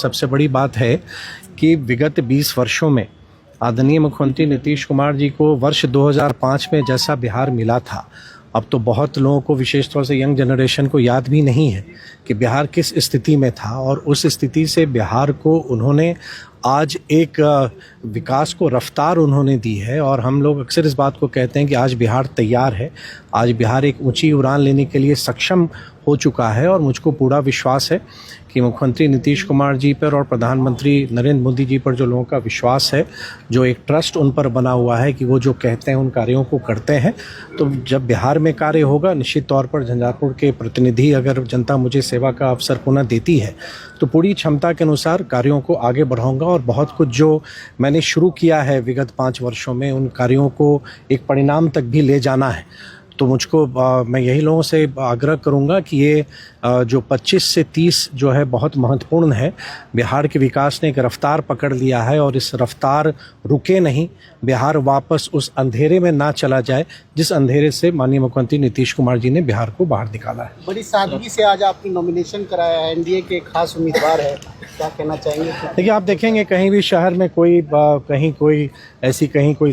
सबसे बड़ी बात है कि विगत 20 वर्षों में आदरणीय मुख्यमंत्री नीतीश कुमार जी को वर्ष 2005 में जैसा बिहार मिला था, अब तो बहुत लोगों को, विशेष तौर से यंग जनरेशन को याद भी नहीं है कि बिहार किस स्थिति में था। और उस स्थिति से बिहार को उन्होंने आज एक विकास को रफ्तार उन्होंने दी है। और हम लोग अक्सर इस बात को कहते हैं कि आज बिहार तैयार है, आज बिहार एक ऊंची उड़ान लेने के लिए सक्षम हो चुका है। और मुझको पूरा विश्वास है कि मुख्यमंत्री नीतीश कुमार जी पर और प्रधानमंत्री नरेंद्र मोदी जी पर जो लोगों का विश्वास है, जो एक ट्रस्ट उन पर बना हुआ है कि वो जो कहते हैं उन कार्यों को करते हैं, तो जब बिहार में कार्य होगा निश्चित तौर पर झंझारपुर के प्रतिनिधि, अगर जनता मुझे सेवा का अवसर पुनः देती है तो पूरी क्षमता के अनुसार कार्यों को आगे बढ़ाऊंगा। और बहुत कुछ जो मैंने शुरू किया है विगत 5 वर्षों में, उन कार्यों को एक परिणाम तक भी ले जाना है। तो मुझको मैं यही लोगों से आग्रह करूंगा कि ये जो 25 से 30 जो है बहुत महत्वपूर्ण है। बिहार के विकास ने एक रफ्तार पकड़ लिया है और इस रफ्तार रुके नहीं, बिहार वापस उस अंधेरे में ना चला जाए जिस अंधेरे से माननीय मुख्यमंत्री नीतीश कुमार जी ने बिहार को बाहर निकाला है। बड़ी सादगी से आज आपने नॉमिनेशन कराया है, एनडीए के खास उम्मीदवार है, क्या कहना चाहेंगे? देखिए, आप देखेंगे कहीं भी शहर में कोई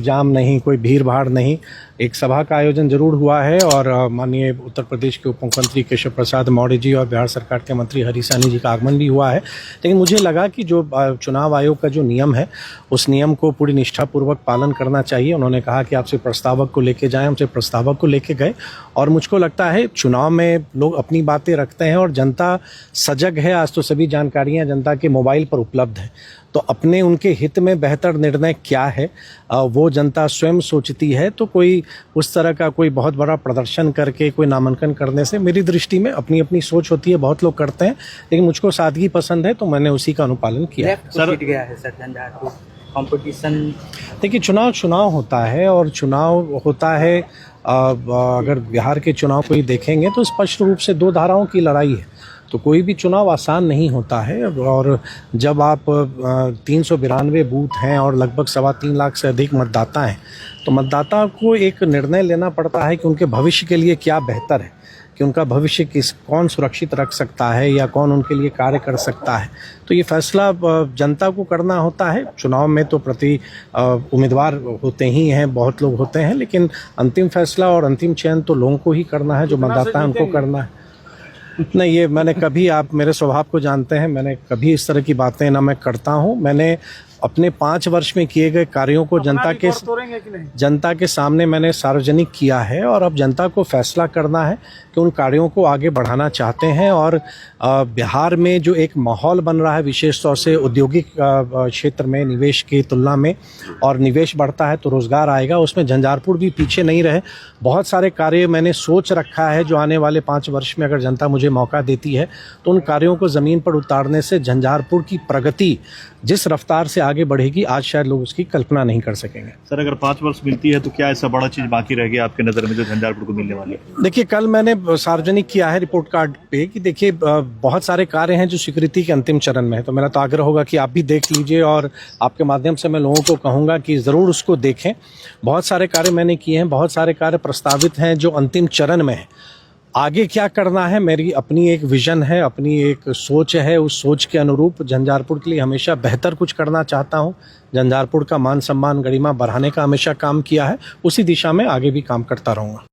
जाम नहीं, कोई भीड़ भाड़ नहीं। एक सभा का आयोजन जरूर हुआ है और माननीय उत्तर प्रदेश के उप मुख्यमंत्री केशव प्रसाद मौर्य जी और बिहार सरकार के मंत्री हरीश सहनी जी का आगमन भी हुआ है। लेकिन मुझे लगा कि जो चुनाव आयोग का जो नियम है, उस नियम को पूरी निष्ठापूर्वक पालन करना चाहिए। उन्होंने कहा कि आपसे प्रस्तावक को लेके जाएं, हमसे प्रस्तावक को लेके गए। और मुझको लगता है चुनाव में लोग अपनी बातें रखते हैं और जनता सजग है। आज तो सभी जानकारियाँ जनता के मोबाइल पर उपलब्ध है, तो अपने उनके हित में बेहतर निर्णय क्या है वो जनता स्वयं सोचती है। तो कोई उस तरह का कोई बहुत बड़ा प्रदर्शन करके कोई नामांकन करने से, मेरी दृष्टि में अपनी अपनी सोच होती है, बहुत लोग करते हैं, लेकिन मुझको सादगी पसंद है तो मैंने उसी का अनुपालन किया। सर गया है सर झंझारपुर कंपटीशन। देखिए, चुनाव होता है और चुनाव होता है, अगर बिहार के चुनाव को ही देखेंगे तो स्पष्ट रूप से 2 धाराओं की लड़ाई है। तो कोई भी चुनाव आसान नहीं होता है। और जब आप 392 बूथ हैं और लगभग 3.25 लाख से अधिक मतदाता हैं, तो मतदाता को एक निर्णय लेना पड़ता है कि उनके भविष्य के लिए क्या बेहतर है, कि उनका भविष्य कौन सुरक्षित रख सकता है या कौन उनके लिए कार्य कर सकता है। तो ये फैसला जनता को करना होता है। चुनाव में तो उम्मीदवार होते ही हैं, बहुत लोग होते हैं, लेकिन अंतिम फैसला और अंतिम चयन तो लोगों को ही करना है, जो मतदाता है उनको करना है। नहीं, ये मैंने कभी, आप मेरे स्वभाव को जानते हैं, मैंने कभी इस तरह की बातें ना मैं करता हूं। मैंने अपने 5 वर्ष में किए गए कार्यों को जनता के सामने मैंने सार्वजनिक किया है। और अब जनता को फैसला करना है कि उन कार्यों को आगे बढ़ाना चाहते हैं। और बिहार में जो एक माहौल बन रहा है, विशेष तौर से औद्योगिक क्षेत्र में निवेश की तुलना में, और निवेश बढ़ता है तो रोजगार आएगा, उसमें झंझारपुर भी पीछे नहीं रहे। बहुत सारे कार्य मैंने सोच रखा है जो आने वाले 5 वर्ष में अगर जनता मुझे मौका देती है तो उन कार्यों को जमीन पर उतारने से झंझारपुर की प्रगति जिस रफ्तार से आगे बढ़ेगी, आज शायद लोग उसकी कल्पना नहीं कर सकेंगे। सर, अगर 5 वर्ष मिलती है तो क्या ऐसा बड़ा चीज बाकी रह गया आपके नजर में जो झंझारपुर को मिलने वाली है? देखिए, कल मैंने सार्वजनिक किया है रिपोर्ट कार्ड पे कि देखिए बहुत सारे कार्य हैं जो स्वीकृति के अंतिम चरण में है। तो मेरा तो आग्रह होगा कि आप भी देख लीजिए और आपके माध्यम से मैं लोगों को कहूंगा कि जरूर उसको देखें। बहुत सारे कार्य मैंने किए हैं, बहुत सारे कार्य प्रस्तावित हैं जो अंतिम चरण में है। आगे क्या करना है, मेरी अपनी एक विजन है, अपनी एक सोच है। उस सोच के अनुरूप झंझारपुर के लिए हमेशा बेहतर कुछ करना चाहता हूं। झंझारपुर का मान सम्मान गरिमा बढ़ाने का हमेशा काम किया है, उसी दिशा में आगे भी काम करता रहूंगा।